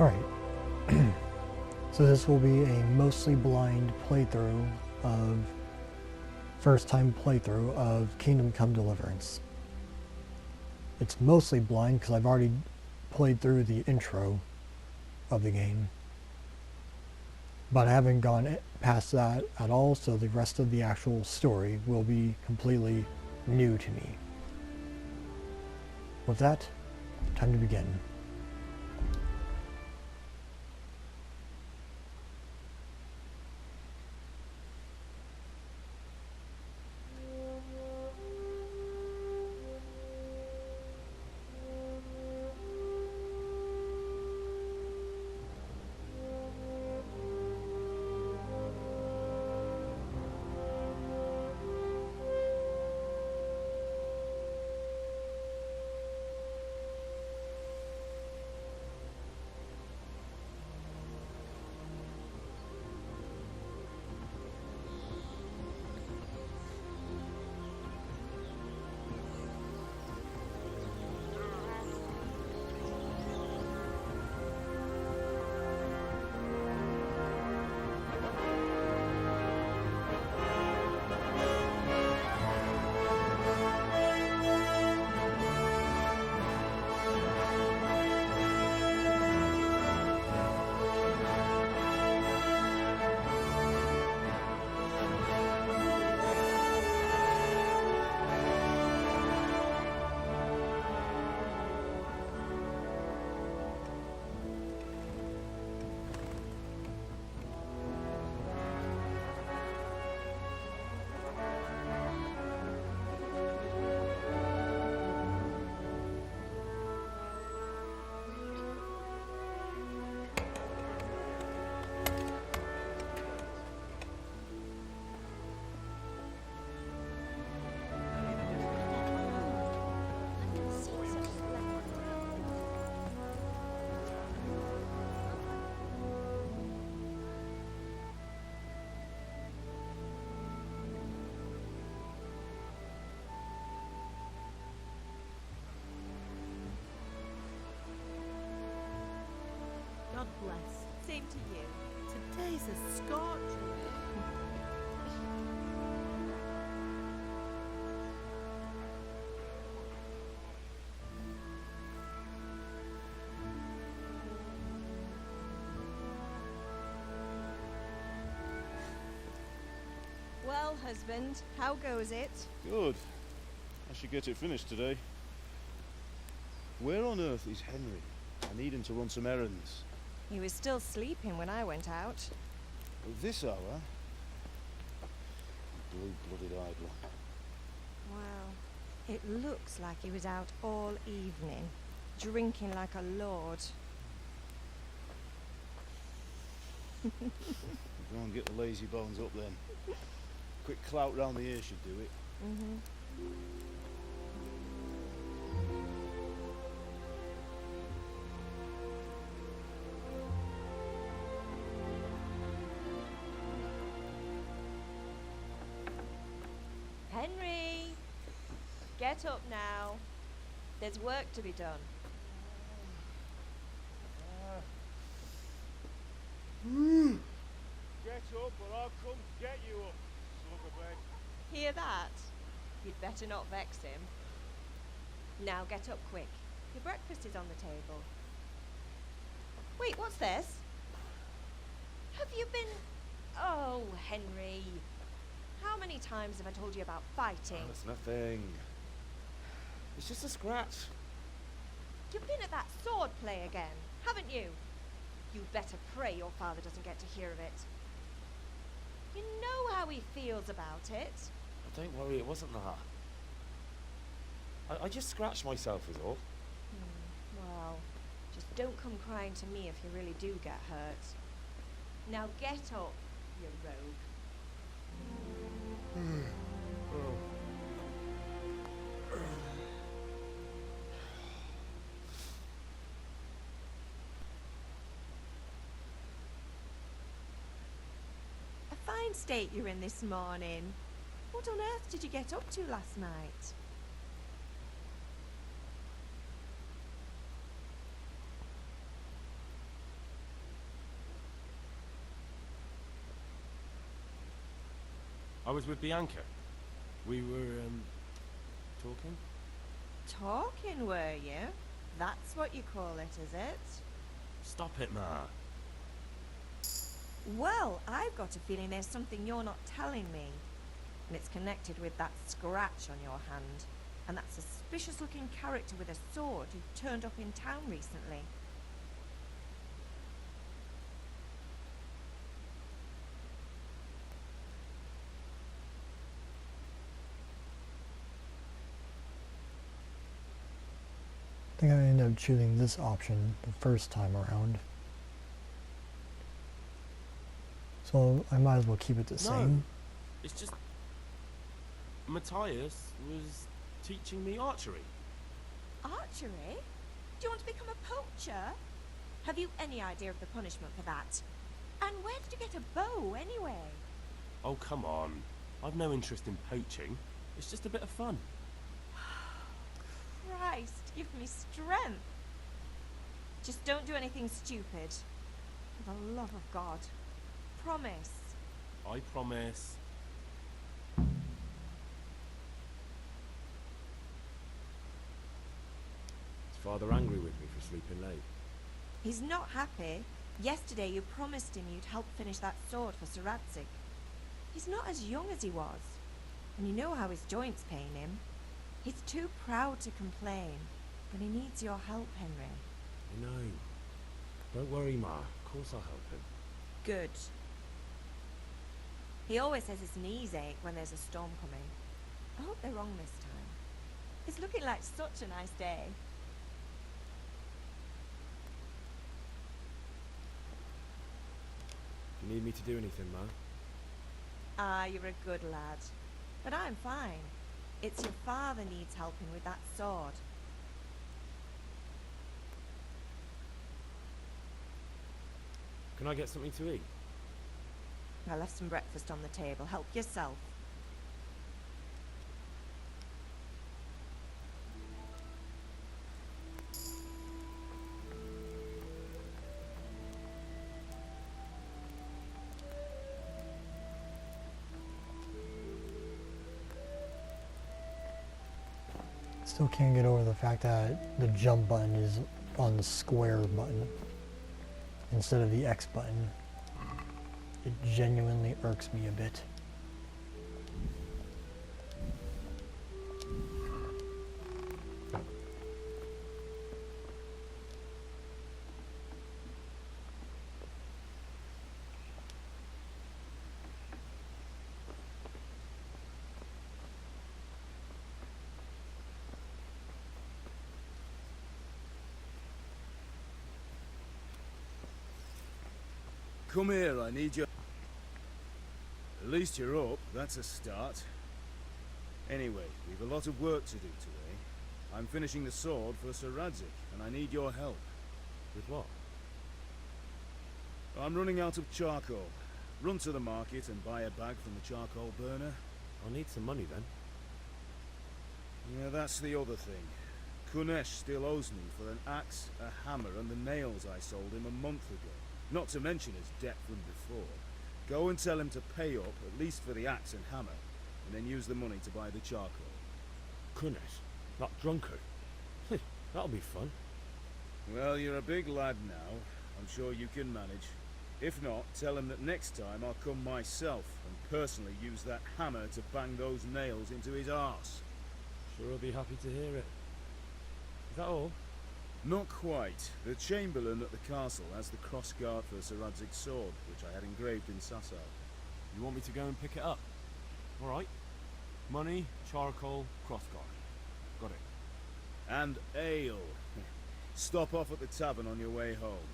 Alright, so this will be a mostly blind playthrough of, first time playthrough of Kingdom Come Deliverance. It's mostly blind because I've already played through the intro of the game, but I haven't gone past that at all, so the rest of the actual story will be completely new to me. With that, time to begin. God bless. Same to you. Today's a scorcher. Well, husband, how goes it? Good. I should get it finished today. Where on earth is Henry? I need him to run some errands. He was still sleeping when I went out. At this hour? Blue-blooded idler. Wow. It looks like he was out all evening, drinking like a lord. Go and get the lazy bones up then. Quick clout round the ear should do it. Henry! Get up now. There's work to be done. Get up or I'll come get you up, sluggerbag. Hear that? You'd better not vex him. Now get up quick. Your breakfast is on the table. Wait, what's this? Have you been... Oh, Henry. How many times have I told you about fighting? Oh, it's nothing. It's just a scratch. You've been at that sword play again, haven't you? You'd better pray your father doesn't get to hear of it. You know how he feels about it. Oh, don't worry, it wasn't that. I just scratched myself is all. Well, just don't come crying to me if you really do get hurt. Now get up, you rogue. A fine state you're in this morning. What on earth did you get up to last night? I was with Bianca. We were, talking? Talking, were you? That's what you call it, is it? Stop it, Ma. Well, I've got a feeling there's something you're not telling me. And it's connected with that scratch on your hand. And that suspicious-looking character with a sword who turned up in town recently. I think I ended up choosing this option the first time around. So I might as well keep it the same. It's just... Matthias was teaching me archery. Archery? Do you want to become a poacher? Have you any idea of the punishment for that? And where did you get a bow, anyway? Oh, come on. I've no interest in poaching. It's just a bit of fun. Christ, give me strength. Just don't do anything stupid. For the love of God. Promise. I promise. Is Father angry with me for sleeping late? He's not happy. Yesterday you promised him you'd help finish that sword for Sir Radzig. He's not as young as he was. And you know how his joints pain him. He's too proud to complain. But he needs your help, Henry. I know. Don't worry, Ma. Of course I'll help him. Good. He always says his knees ache when there's a storm coming. I hope they're wrong this time. It's looking like such a nice day. Do you need me to do anything, Ma? Ah, you're a good lad. But I'm fine. It's your father needs helping with that sword. Can I get something to eat? I left some breakfast on the table. Help yourself. Still can't get over the fact that the jump button is on the square button instead of the X button. It genuinely irks me a bit. Come here, I need you. At least you're up, that's a start. Anyway, we've a lot of work to do today. I'm finishing the sword for Sir Radzig, and I need your help. With what? I'm running out of charcoal. Run to the market and buy a bag from the charcoal burner. I'll need some money then. Yeah, that's the other thing. Kunesh still owes me for an axe, a hammer, and the nails I sold him a month ago. Not to mention his debt from before. Go and tell him to pay up, at least for the axe and hammer, and then use the money to buy the charcoal. Kunesh? That drunkard? That'll be fun. Well, you're a big lad now. I'm sure you can manage. If not, tell him that next time I'll come myself and personally use that hammer to bang those nails into his arse. Sure he'll be happy to hear it. Is that all? Not quite. The Chamberlain at the castle has the crossguard for Sir Radzig's sword, which I had engraved in Sasau. You want me to go and pick it up? Alright. Money, charcoal, crossguard. Got it. And ale. Stop off at the tavern on your way home.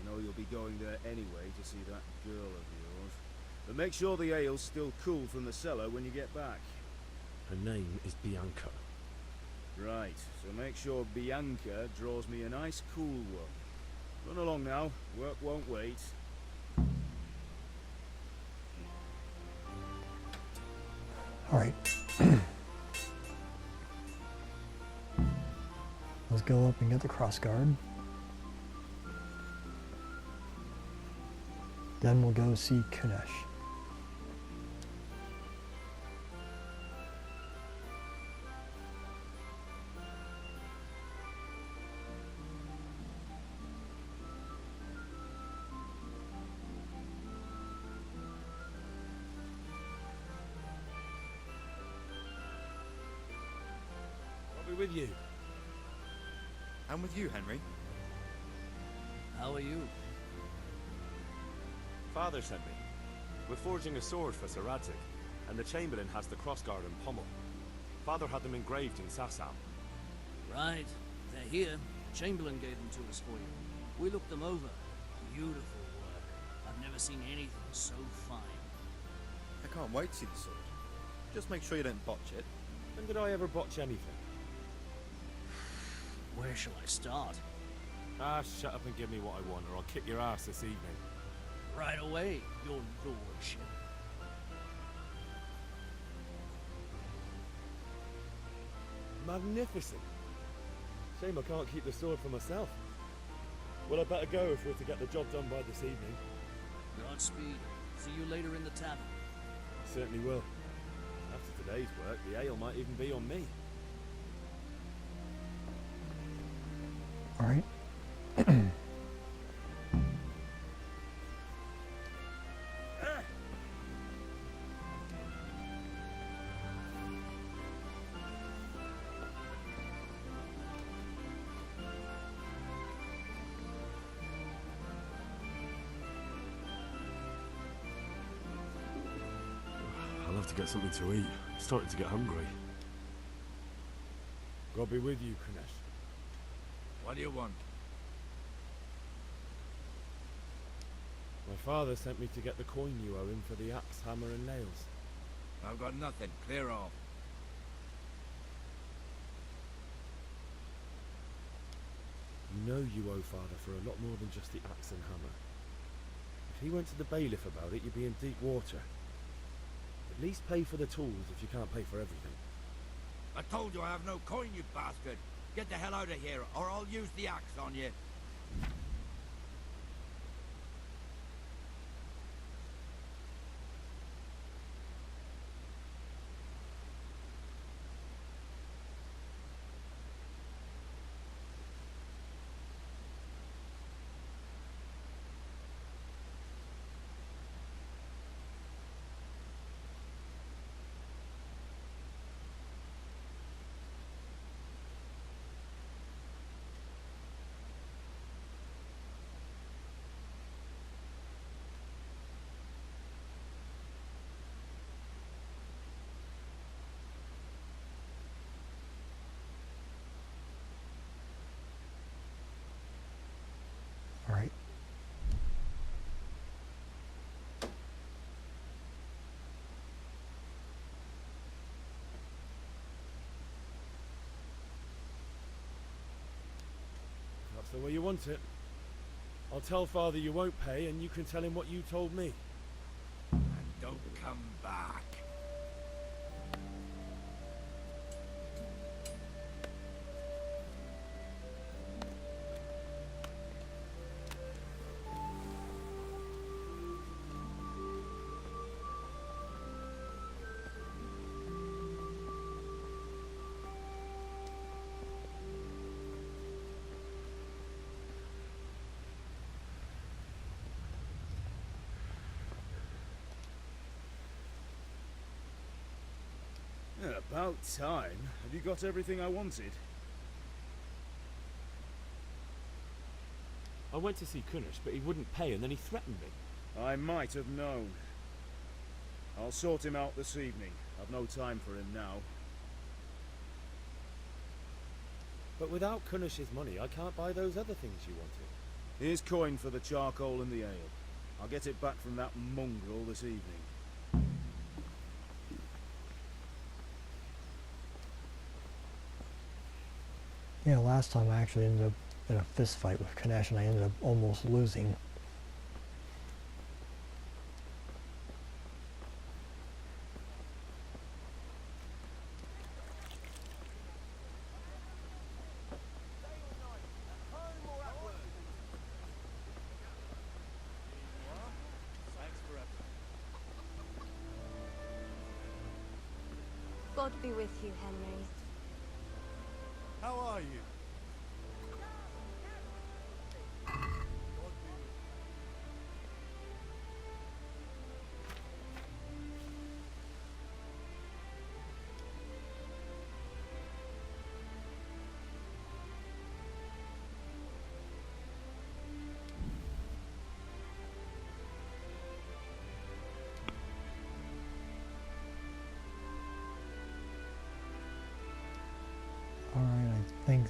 I know you'll be going there anyway to see that girl of yours. But make sure the ale's still cool from the cellar when you get back. Her name is Bianca. Right, so make sure Bianca draws me a nice cool one. Run along now, work won't wait. Alright. Let's go up and get the crossguard. Then we'll go see Kunesh. with you. And with you, Henry. How are you? Father sent me. We're forging a sword for Sir Radzig, and the Chamberlain has the crossguard and pommel. Father had them engraved in Sassam. Right. They're here. Chamberlain gave them to us for you. We looked them over. Beautiful work. I've never seen anything so fine. I can't wait to see the sword. Just make sure you don't botch it. When did I ever botch anything? Where shall I start? Ah, shut up and give me what I want, or I'll kick your ass this evening. Right away, your lordship. Magnificent. Shame I can't keep the sword for myself. Well, I better go if we're to get the job done by this evening. Godspeed. See you later in the tavern. Certainly will. After today's work, the ale might even be on me. All right. I'll have to get something to eat. I'm starting to get hungry. God be with you, Kunesh. What do you want? My father sent me to get the coin you owe him for the axe, hammer and nails. I've got nothing. Clear off. You know you owe father for a lot more than just the axe and hammer. If he went to the bailiff about it, you'd be in deep water. At least pay for the tools if you can't pay for everything. I told you I have no coin, you bastard. Get the hell out of here, or I'll use the axe on you. All right. That's the way you want it. I'll tell father you won't pay, and you can tell him what you told me. And don't come back. Yeah, about time. Have you got everything I wanted? I went to see Kunesh, but he wouldn't pay, and then he threatened me. I might have known. I'll sort him out this evening. I've no time for him now. But without Kunesh's money, I can't buy those other things you wanted. Here's coin for the charcoal and the ale. I'll get it back from that mongrel this evening. Yeah, last time I actually ended up in a fist fight with Kanesh and I ended up almost losing. God be with you, Henry. How are you?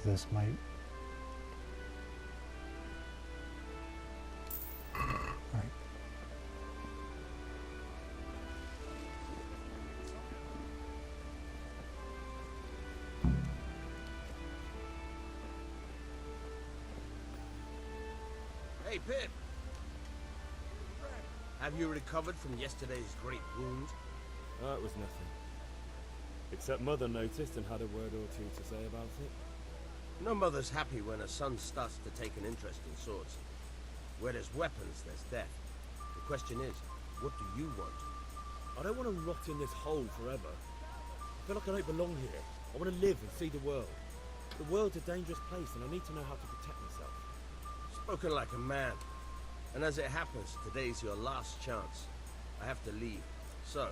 think this might... Alright. Hey, Pip. Have you recovered from yesterday's great wound? That was nothing. Except Mother noticed and had a word or two to say about it. No mother's happy when her son starts to take an interest in swords. Where there's weapons, there's death. The question is, what do you want? I don't want to rot in this hole forever. I feel like I don't belong here. I want to live and see the world. The world's a dangerous place and I need to know how to protect myself. Spoken like a man. And as it happens, today's your last chance. I have to leave. So,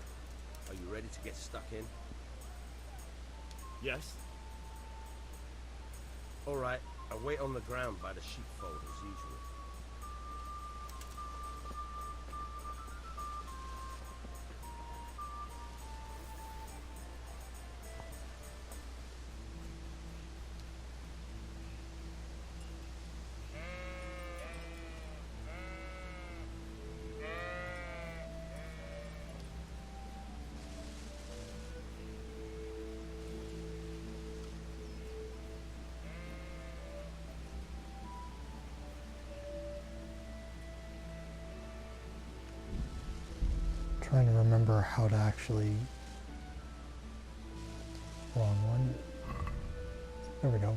are you ready to get stuck in? Yes? Alright, I'll wait on the ground by the sheepfold as usual. Trying to remember how to actually... Wrong one. There we go.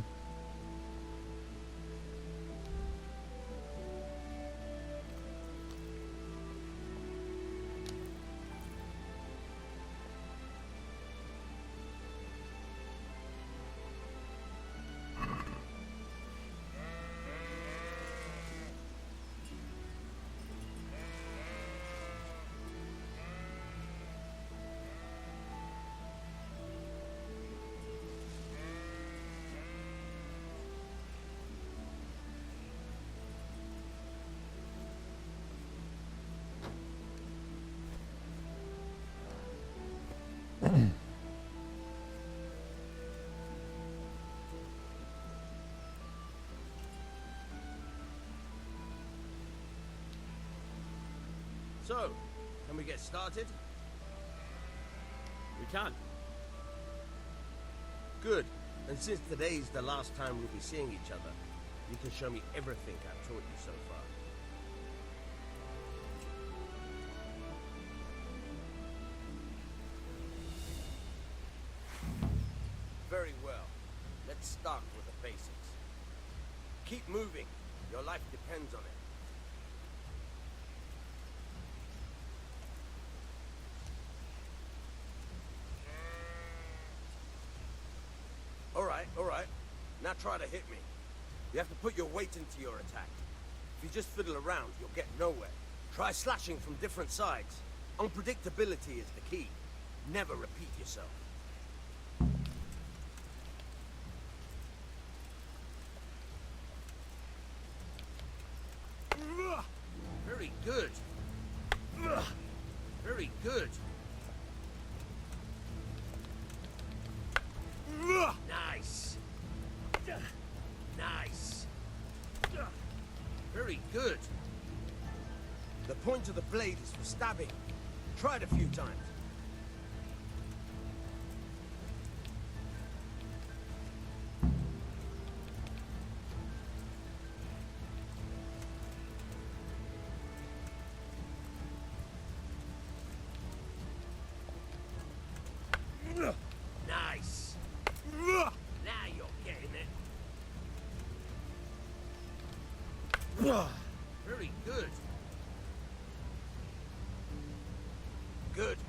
So, can we get started? We can. Good. And since today's the last time we'll be seeing each other, you can show me everything I've taught you so far. Very well. Let's start with the basics. Keep moving. Your life depends on it. All right. Now try to hit me. You have to put your weight into your attack. If you just fiddle around, you'll get nowhere. Try slashing from different sides. Unpredictability is the key. Never repeat yourself. Very good. Very good. Nice. Nice. Very good. The point of the blade is for stabbing. Try it a few times. Nice. Now you're getting it. Very good.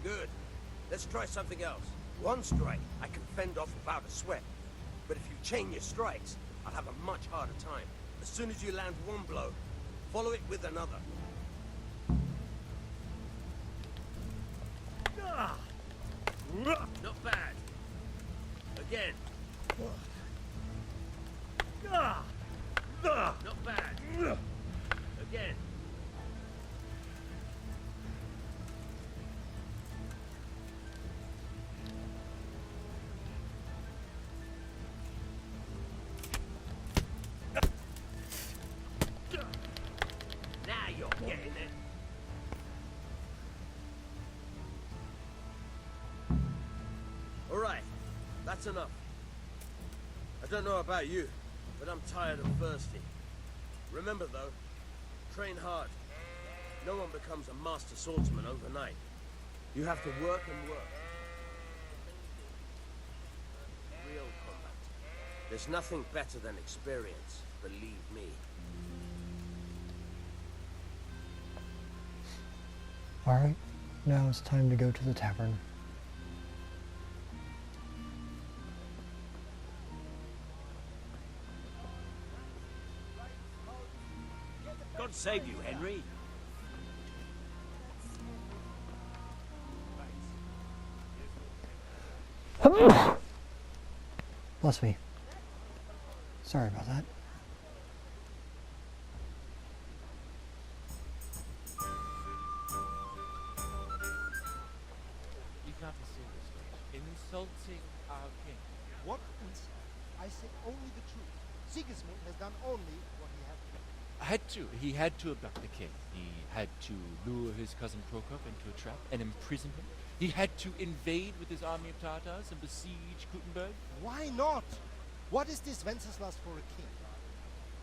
Good. Let's try something else. One strike I can fend off without a sweat. But if you chain your strikes, I'll have a much harder time. As soon as you land one blow, follow it with another. Not bad. Again. Not bad. Again. That's enough. I don't know about you, but I'm tired and thirsty. Remember though, train hard. No one becomes a master swordsman overnight. You have to work and work. Real combat. There's nothing better than experience, believe me. Alright, now it's time to go to the tavern. God save you, Henry. Bless me. Sorry about that. You can't be serious, George. Insulting our king. What? I say only the truth. Sigismund has done only what he had to do. He had to abduct the king. He had to lure his cousin Prokop into a trap and imprison him. He had to invade with his army of Tartars and besiege Gutenberg. Why not? What is this Wenceslas for a king?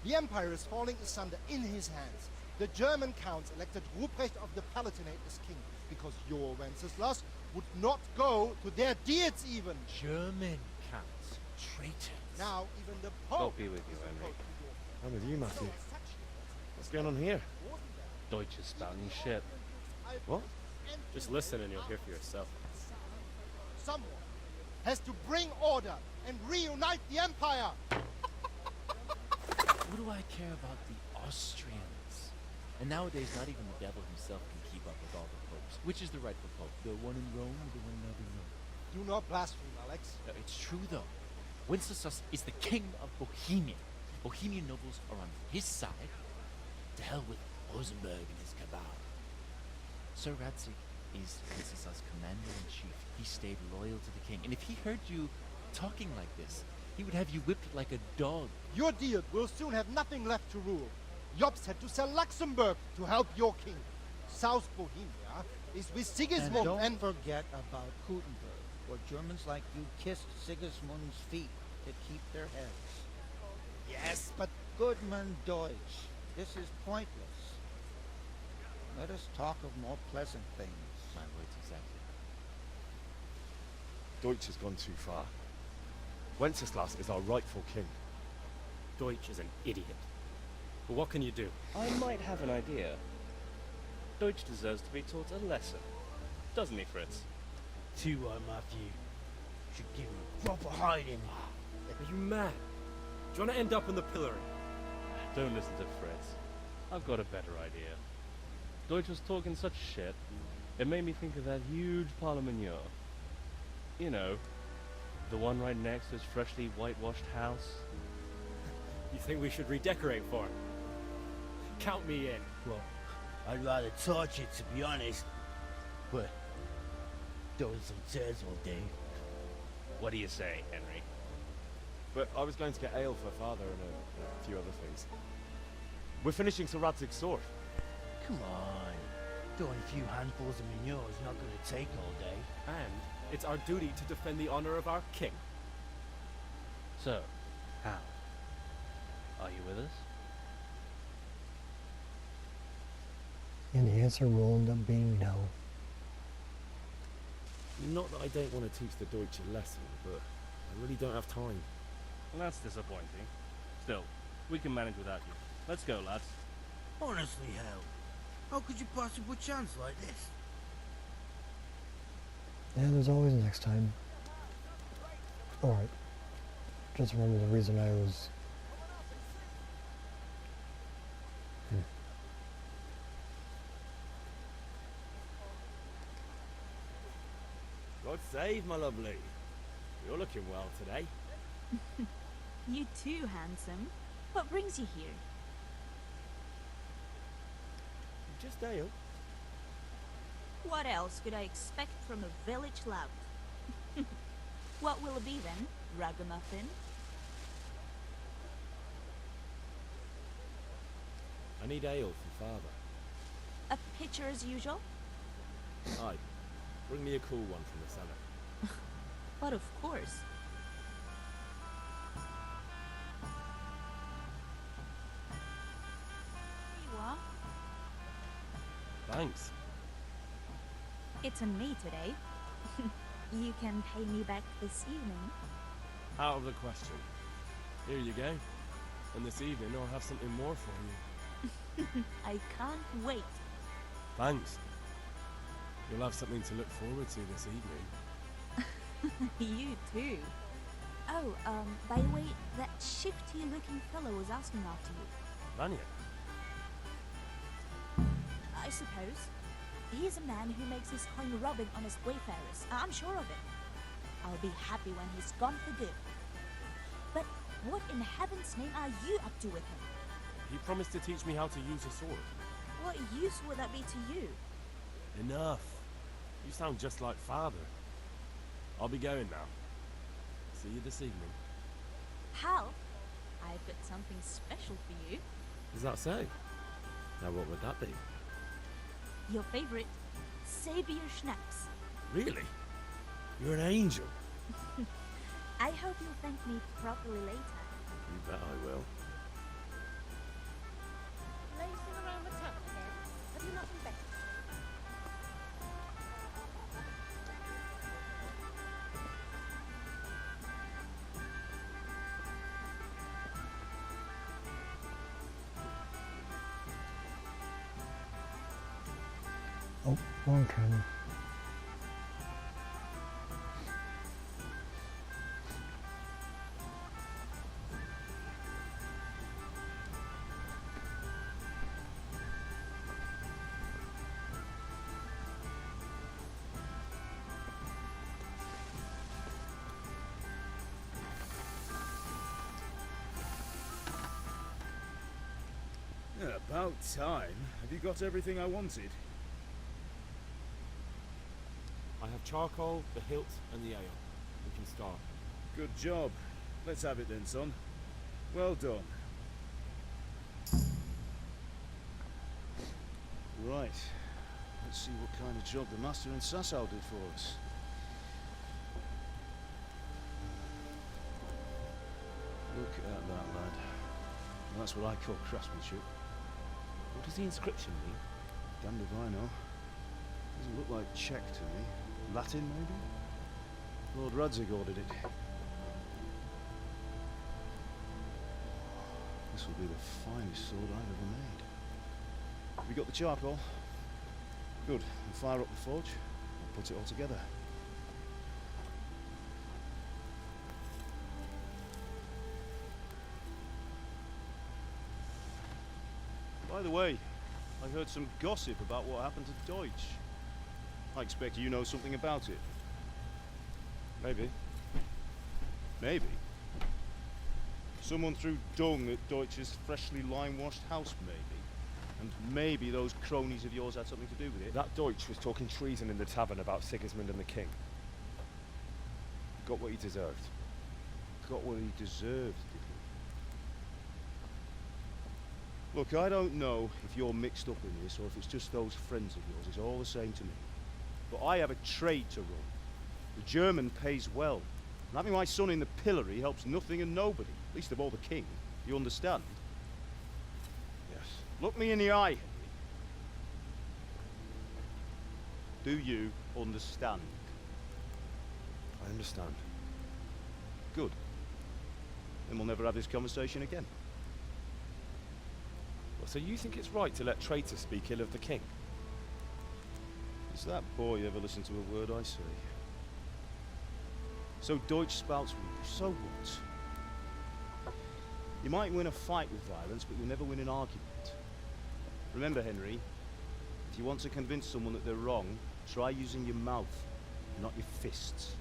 The empire is falling asunder in his hands. The German counts elected Ruprecht of the Palatinate as king because your Wenceslas would not go to their deeds even. German counts. Traitors. Now even the Pope God be with you, is Henry. opposed to your king. I'm with you, Matthew. So such What's going on here? Deutsch is spouting shit. What? Just listen and you'll hear for yourself. Someone has to bring order and reunite the empire. What do I care about the Austrians? And nowadays, not even the devil himself can keep up with all the popes. Which is the rightful pope? The one in Rome or the one in Avignon? Do not blaspheme, Alex. It's true, though. Wenceslas is the king of Bohemia. Bohemian nobles are on his side. To hell with Rosenberg and his cabal. Sir Radzig is Wenceslas' commander-in-chief. He stayed loyal to the king. And if he heard you talking like this, he would have you whipped like a dog. Your deal will soon have nothing left to rule. Jobst had to sell Luxembourg to help your king. South Bohemia is with Sigismund And don't forget about Gutenberg, where Germans like you kissed Sigismund's feet to keep their heads. Yes, but Goodman Deutsch, this is pointless. Let us talk of more pleasant things. My words exactly. Deutsch has gone too far. Wenceslas is our rightful king. Deutsch is an idiot. But what can you do? I might have an idea. Deutsch deserves to be taught a lesson. Doesn't he, Fritz? Too right, Matthew. Should give him a proper hiding. Are you mad? Do you want to end up on the pillory? Don't listen to Fritz. I've got a better idea. Deutsch was talking such shit, it made me think of that huge Parlement. You know, the one right next to his freshly whitewashed house. You think we should redecorate for him? Count me in. Well, I'd rather torch it, to be honest. But doing some tears all day. What do you say, Henry? But I was going to get ale for father and a few other things. We're finishing Sir Radzig's sword. Come on. Doing a few handfuls of manure is not going to take all day. And it's our duty to defend the honor of our king. So, how? Are you with us? And the answer will end up being no. Not that I don't want to teach the Deutsch a lesson, but I really don't have time. Well, that's disappointing. Still, we can manage without you. Let's go, lads. Honestly, hell. How could you possibly chance like this? Yeah, there's always next time. Alright. Just remember the reason I was... God save, my lovely. You're looking well today. You too, handsome. What brings you here? Just ale. What else could I expect from a village lout? What will it be then, ragamuffin? I need ale for father. A pitcher as usual? Aye. Bring me a cool one from the cellar. But of course. Thanks. It's on me today. You can pay me back this evening. Out of the question. Here you go. And this evening I'll have something more for you. I can't wait. Thanks. You'll have something to look forward to this evening. You too. Oh, by the way, that shifty-looking fellow was asking after you. Vanya? I suppose. He's a man who makes his home robbing honest wayfarers. I'm sure of it. I'll be happy when he's gone for good. But what in heaven's name are you up to with him? He promised to teach me how to use a sword. What use would that be to you? Enough. You sound just like father. I'll be going now. See you this evening. Hal, I've got something special for you. Does that so? Now what would that be? Your favorite, Savior Schnapps. Really? You're an angel. I hope you'll thank me properly later. You bet I will. Lacing around the tap again. Have you nothing better? Oh, wrong turn. Yeah, about time. Have you got everything I wanted? I have charcoal, the hilt, and the ale. We can start. Good job. Let's have it then, son. Well done. Right. Let's see what kind of job the Master and Sasau did for us. Look at that, lad. That's what I call craftsmanship. What does the inscription mean? Damned if I know. Doesn't look like Czech to me. Latin, maybe? Lord Radzig ordered it. This will be the finest sword I've ever made. Have you got the charcoal? Good. We'll fire up the forge and put it all together. By the way, I heard some gossip about what happened to Deutsch. I expect you know something about it. Maybe. Maybe. Someone threw dung at Deutsch's freshly lime-washed house, maybe. And maybe those cronies of yours had something to do with it. That Deutsch was talking treason in the tavern about Sigismund and the king. Got what he deserved. Got what he deserved, did he? Look, I don't know if you're mixed up in this or if it's just those friends of yours. It's all the same to me. But I have a trade to run. The German pays well. And having my son in the pillory helps nothing and nobody, least of all the king. You understand? Yes. Look me in the eye, Henry. Do you understand? I understand. Good. Then we'll never have this conversation again. Well, so you think it's right to let traitors speak ill of the king? Does that boy ever listen to a word I say? So Deutsch spouts with you, so what? You might win a fight with violence, but you'll never win an argument. Remember, Henry, if you want to convince someone that they're wrong, try using your mouth, not your fists.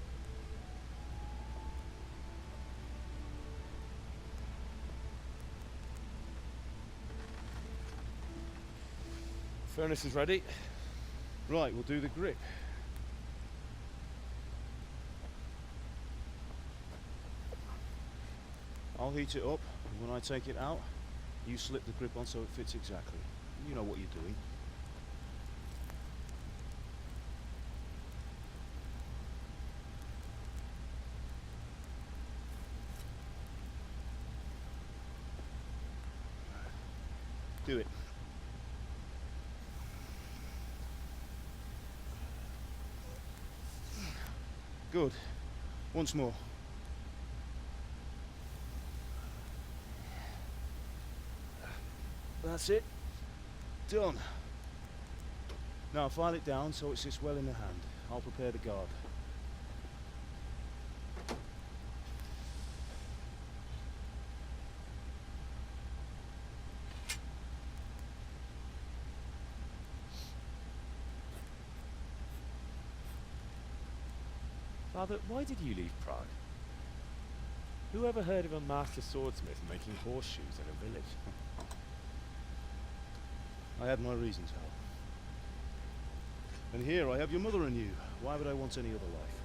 Furnace is ready. Right, we'll do the grip. I'll heat it up, and when I take it out, you slip the grip on so it fits exactly. You know what you're doing. Do it. Good. Once more. That's it. Done. Now file it down so it sits well in the hand. I'll prepare the guard. Father, why did you leave Prague? Who ever heard of a master swordsmith making horseshoes in a village? I had my reasons, Hal. And here I have your mother and you. Why would I want any other life?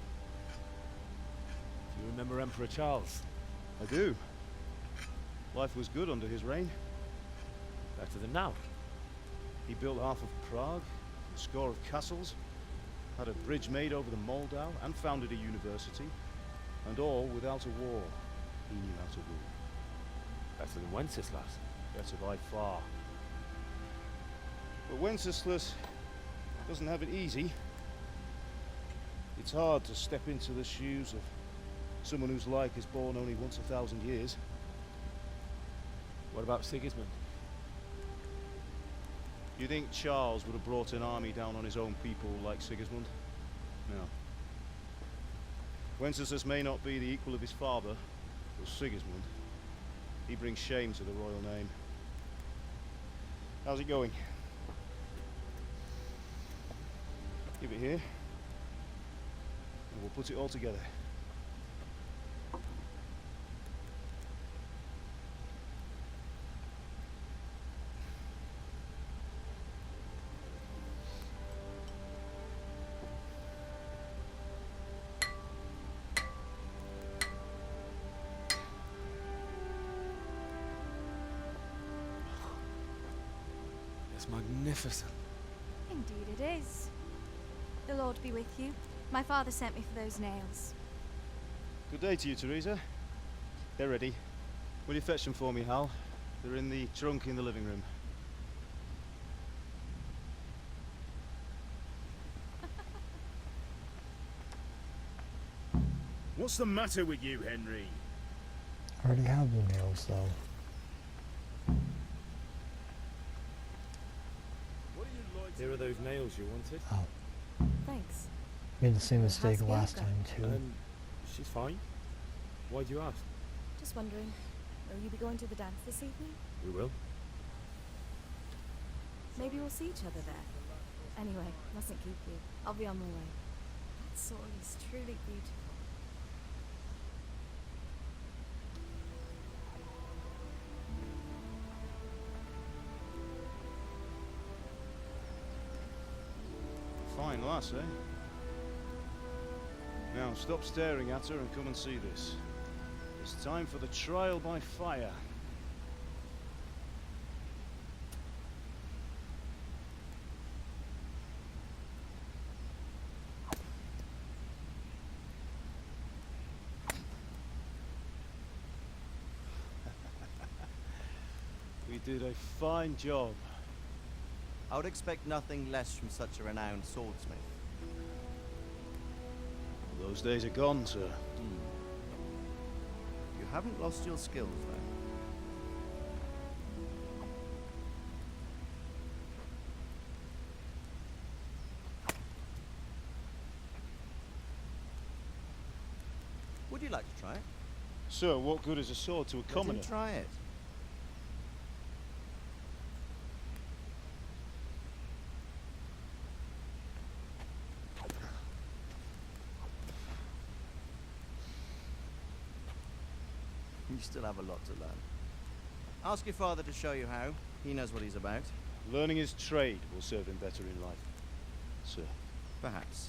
Do you remember Emperor Charles? I do. Life was good under his reign. Better than now. He built half of Prague, a score of castles, had a bridge made over the Moldau, and founded a university. And all without a war. He knew how to rule. Better than Wenceslas. Better by far. But Wenceslas doesn't have it easy. It's hard to step into the shoes of someone whose like is born only once 1,000 years. What about Sigismund? You think Charles would have brought an army down on his own people like Sigismund? No. Wenceslas may not be the equal of his father, but Sigismund, he brings shame to the royal name. How's it going? Give it here, and we'll put it all together. It's magnificent. Indeed it is. The Lord be with you. My father sent me for those nails. Good day to you, Teresa. They're ready. Will you fetch them for me, Hal? They're in the trunk in the living room. What's the matter with you, Henry? I already have the nails, though. Here are those nails you wanted. Oh. Thanks. Made the same mistake How's last yoga? time, too. She's fine. Why do you ask? Just wondering, will you be going to the dance this evening? We will. Maybe we'll see each other there. Anyway, mustn't keep you. I'll be on my way. That sword is truly beautiful. Fine lass, eh? Now stop staring at her and come and see this. It's time for the trial by fire. We did a fine job. I would expect nothing less from such a renowned swordsmith. Those days are gone, sir. You haven't lost your skills, then? Would you like to try it? Sir, what good is a sword to a commoner? Let him try it. You still have a lot to learn. Ask your father to show you how. He knows what he's about. Learning his trade will serve him better in life, sir. Perhaps.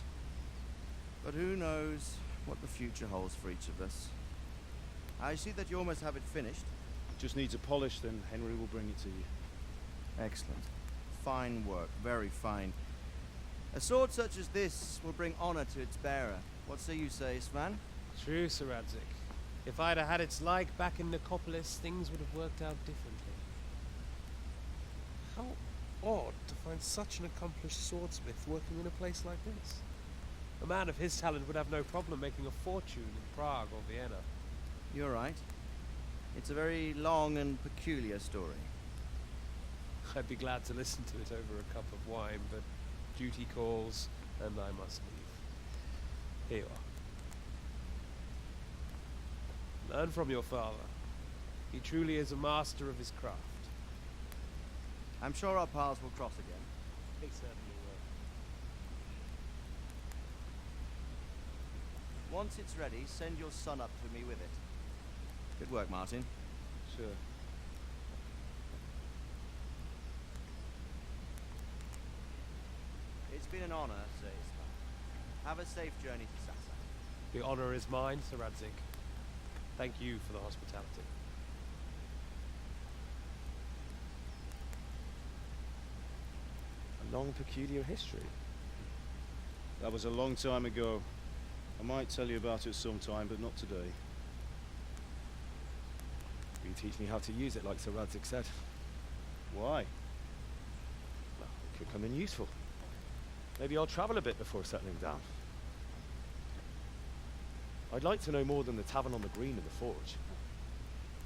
But who knows what the future holds for each of us. I see that you almost have it finished. Just needs a polish, then Henry will bring it to you. Excellent. Fine work. Very fine. A sword such as this will bring honor to its bearer. What say you, Svan? True, Sir Radzik. If I'd have had its like back in Nicopolis, things would have worked out differently. How odd to find such an accomplished swordsmith working in a place like this. A man of his talent would have no problem making a fortune in Prague or Vienna. You're right. It's a very long and peculiar story. I'd be glad to listen to it over a cup of wine, but duty calls, and I must leave. Here you are. Learn from your father. He truly is a master of his craft. I'm sure our paths will cross again. He certainly will. Once it's ready, send your son up to me with it. Good work, Martin. Sure. It's been an honor, Sir Isma. Have a safe journey to Sassa. The honor is mine, Sir Radzik. Thank you for the hospitality. A long, peculiar history. That was a long time ago. I might tell you about it sometime, but not today. Will you teach me how to use it, like Sir Radzik said? Why? Well, it could come in useful. Maybe I'll travel a bit before settling down. I'd like to know more than the tavern on the green and the forge.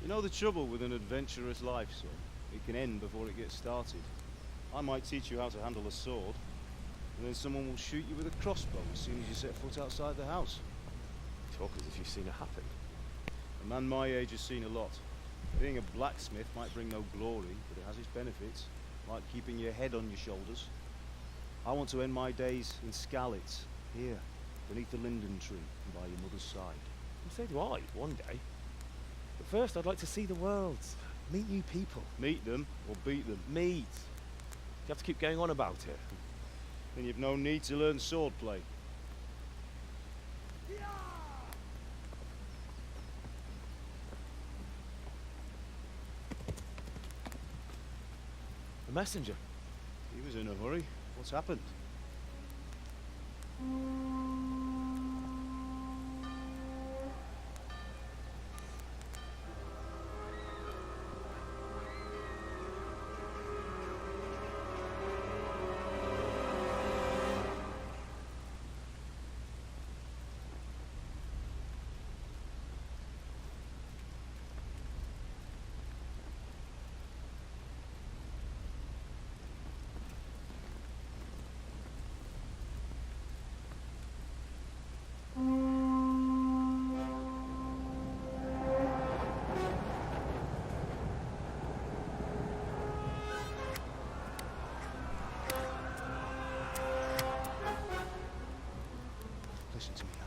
You know the trouble with an adventurous life, son? It can end before it gets started. I might teach you how to handle a sword, and then someone will shoot you with a crossbow as soon as you set foot outside the house. You talk as if you've seen it happen. A man my age has seen a lot. Being a blacksmith might bring no glory, but it has its benefits, like keeping your head on your shoulders. I want to end my days in Skalitz, here, beneath the linden tree, and by your mother's side. And so do I, one day. But first I'd like to see the world, meet new people. Meet them, or beat them? Meet. You have to keep going on about it. Then you've no need to learn swordplay. The messenger. He was in a hurry. What's happened? Listen to me now.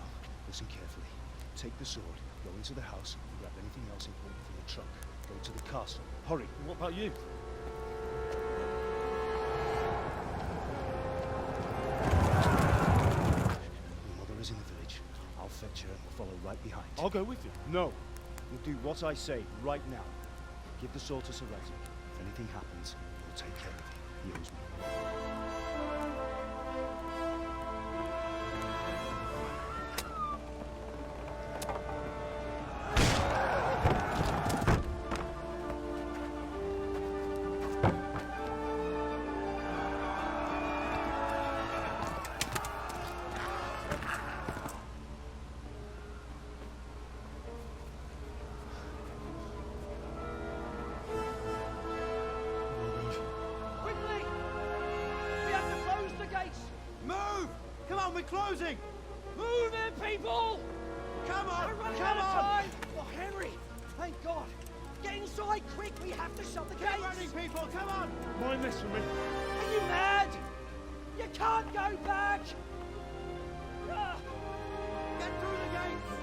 Listen carefully. Take the sword, go into the house, and grab anything else important from the trunk. Go to the castle. Hurry. What about you? Your mother is in the village. I'll fetch her and we'll follow right behind. I'll go with you. No. You'll do what I say right now. Give the sword to Sir Radzik. If anything happens, we'll take care of it. He owes me. We're closing! Move it, people! Come on! We're running Come out of on! time! Oh, Henry! Thank God! Get inside, quick! We have to shut the gates! Get running, people! Come on! Mind this for me. Are you mad? You can't go back! Ah. Get through the gates!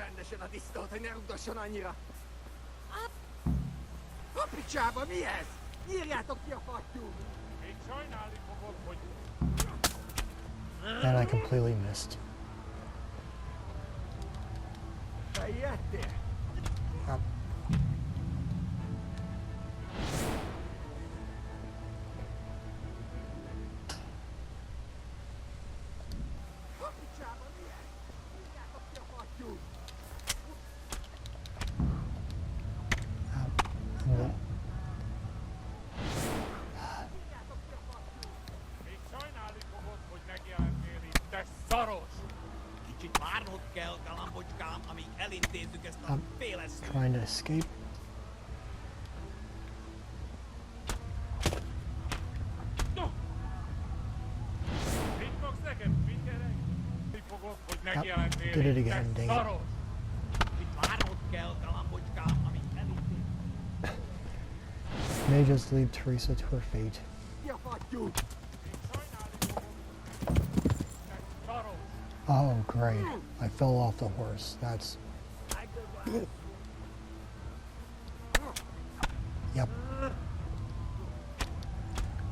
Rendesen a disznót, hogy ne rugdosson annyira. A picsába, mi ez? Nyírjátok ki a fattyút! Még sajnálni fogod, hogy... And I completely missed. Te ijedtél? Yep. A picsába, mi ez? Nyírjátok ki a fattyút! Még sajnálni fogod, hogy megjelentél itt, te szaros! Kicsit várnod kell, galambocskám, amíg elintézzük ezt a féles... Trying to escape. Mit fogsz nekem, figyelek? Mi fogod, hogy megjelentél Did it itt, again, te dang it. szaros! Kicsit várnod kell, galambocskám, amíg elintézzük... May just leave Teresa to her fate. Ki a fattyút? Még sajnálni fogod, te szaros! Oh, great. I fell off the horse. That's... Yep.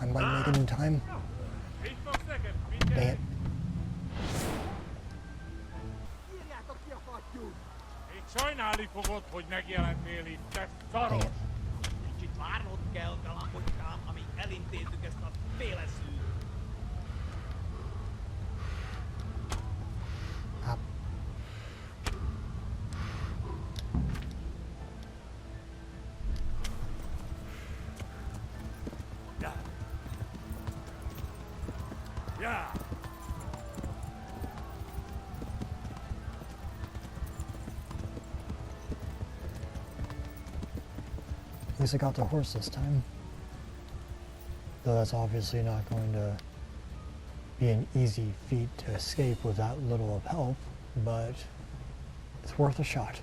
I might make it in time. Mit fogsz nekem, Dang figyelek? it. Nyírjátok ki a fattyút! Még sajnálni fogod, hogy megjelentél itt, te szaros! Kicsit várnod kell, galambocskám, amíg elintézzük ezt a féles ügyt. Up. Yeah. At least I got the horse this time. Though that's obviously not going to be an easy feat to escape with that little of help, but it's worth a shot.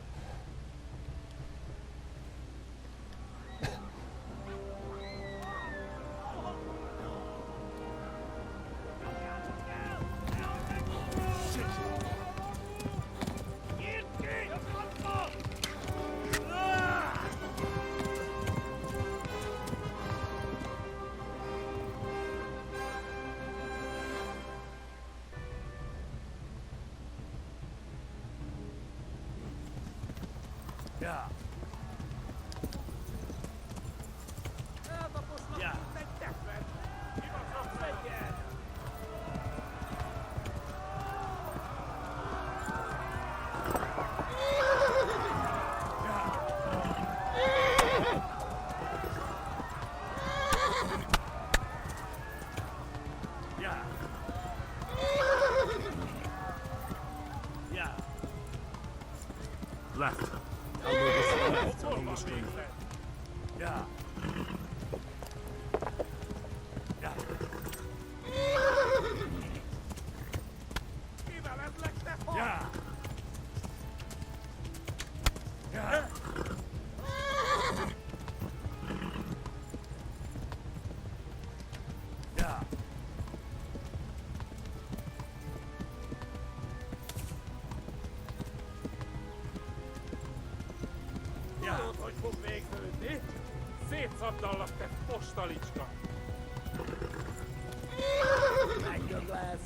Yeah. Yeah. Yeah. Yeah. Left. I'll move this to the left along the stream. Yeah. Yeah. Yeah. Yeah. Yeah. Tudod, hogy fog végződni? Szétszabdallak, te postalicska! Legjobb lesz!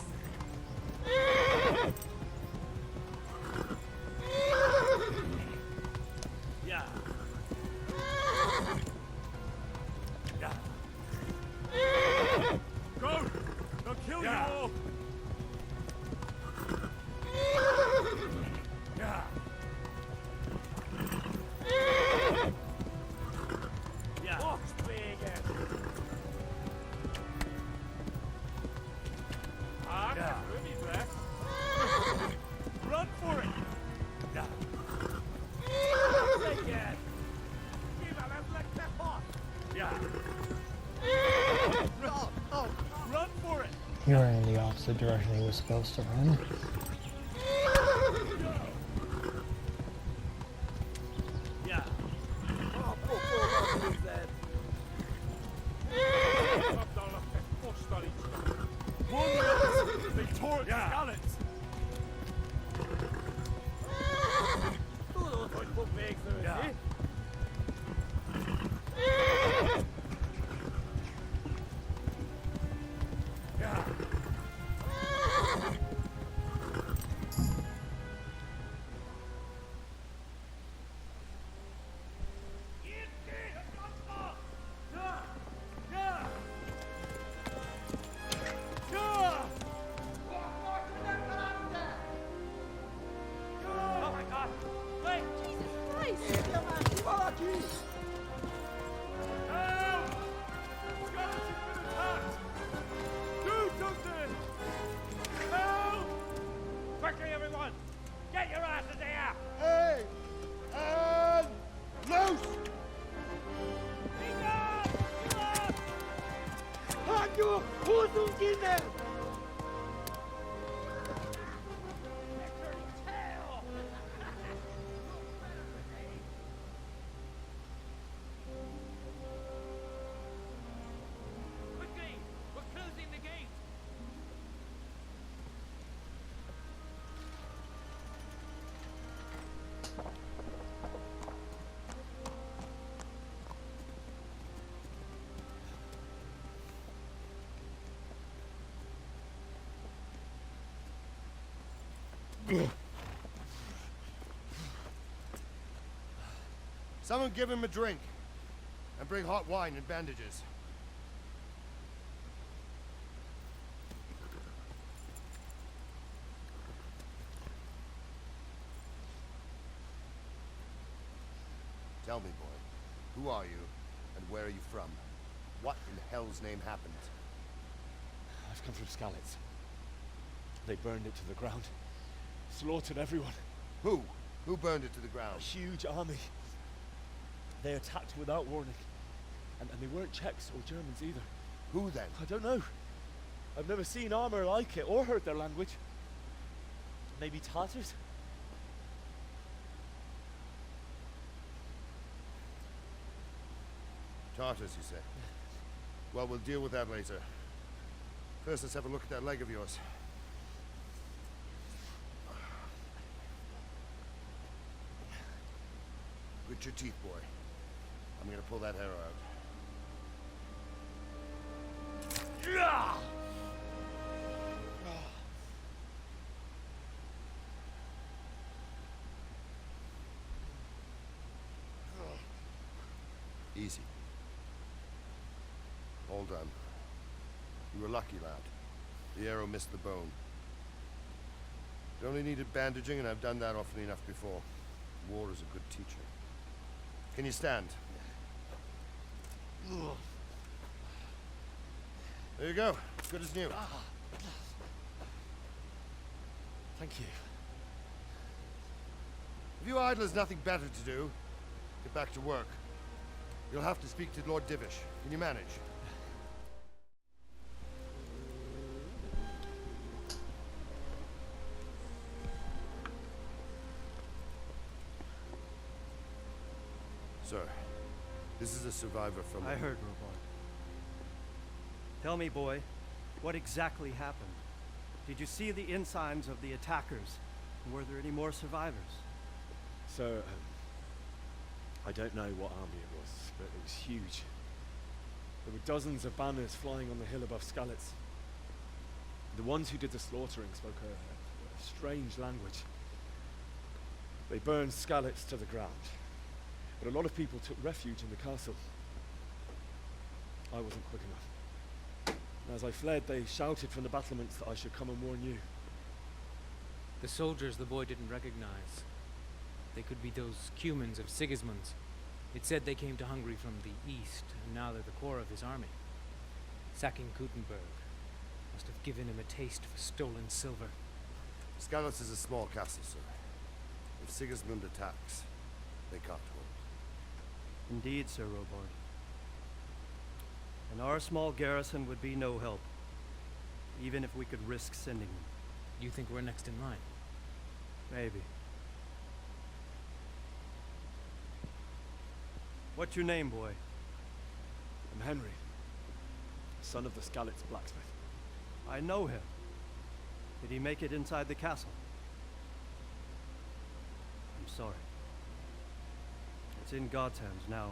Yeah. Yeah. Go! They'll kill you all! Yeah. Yeah. Most véget! Hát, ez rövid lesz. Run for it! Yeah. Véget! Kívánlak, te fasz! Yeah. Run for it! He ran in the opposite direction he was supposed to run. Yeah. Oh, Szabdallak, te postalicska! Wonders! They tore its scallops! Quickly! We're closing the gate! Someone give him a drink. And bring hot wine and bandages. Tell me, boy, who are you, and where are you from? What in hell's name happened? I've come from Skalitz. They burned it to the ground. Slaughtered everyone. Who? Who burned it to the ground? A huge army. They attacked without warning. And they weren't Czechs or Germans either. Who then? I don't know. I've never seen armor like it or heard their language. Maybe Tatars? Tartars, you say? Well, we'll deal with that later. First, let's have a look at that leg of yours. Grit your teeth, boy. I'm gonna pull that hair out. Easy. All done. You were lucky, lad. The arrow missed the bone. It only needed bandaging, and I've done that often enough before. War is a good teacher. Can you stand? There you go. Good as new. Thank you. If you idlers nothing better to do, get back to work. You'll have to speak to Lord Divish. Can you manage? Sir, this is a survivor from... I heard, Robard. Tell me, boy, what exactly happened? Did you see the ensigns of the attackers? And were there any more survivors? So, I don't know what army it was, but it was huge. There were dozens of banners flying on the hill above Skalitz. The ones who did the slaughtering spoke a strange language. They burned Skalitz to the ground, but a lot of people took refuge in the castle. I wasn't quick enough. And as I fled, they shouted from the battlements that I should come and warn you. The soldiers the boy didn't recognize. They could be those Cumans of Sigismund's. It said they came to Hungary from the east, and now they're the core of his army. Sacking Kuttenberg must have given him a taste for stolen silver. Skalitz is a small castle, sir. If Sigismund attacks, they can't hold. Indeed, Sir Robard. And our small garrison would be no help, even if we could risk sending them. You think we're next in line? Maybe. What's your name, boy? I'm Henry, son of the Skalitz blacksmith. I know him. Did he make it inside the castle? I'm sorry. It's in God's hands now.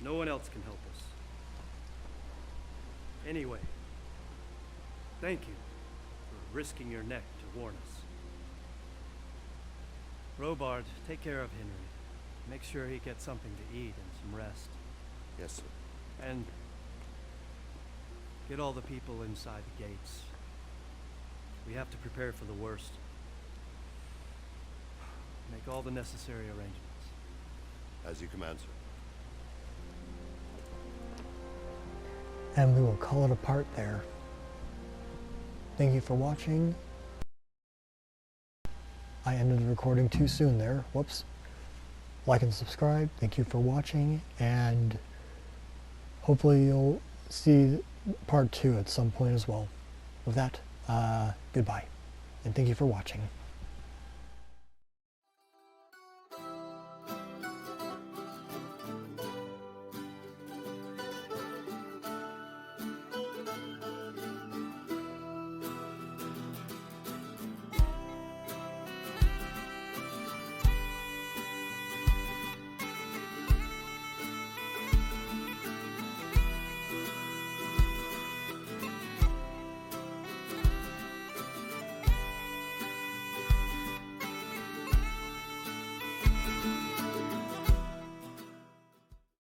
No one else can help us. Anyway, thank you for risking your neck to warn us. Robard, take care of Henry. Make sure he gets something to eat and some rest. Yes, sir. And get all the people inside the gates. We have to prepare for the worst. Make all the necessary arrangements. As you command, sir. And we will call it a part there. Thank you for watching. I ended the recording too soon there. Whoops. Like and subscribe. Thank you for watching, and hopefully you'll see part 2 at some point as well. With that, goodbye, and thank you for watching.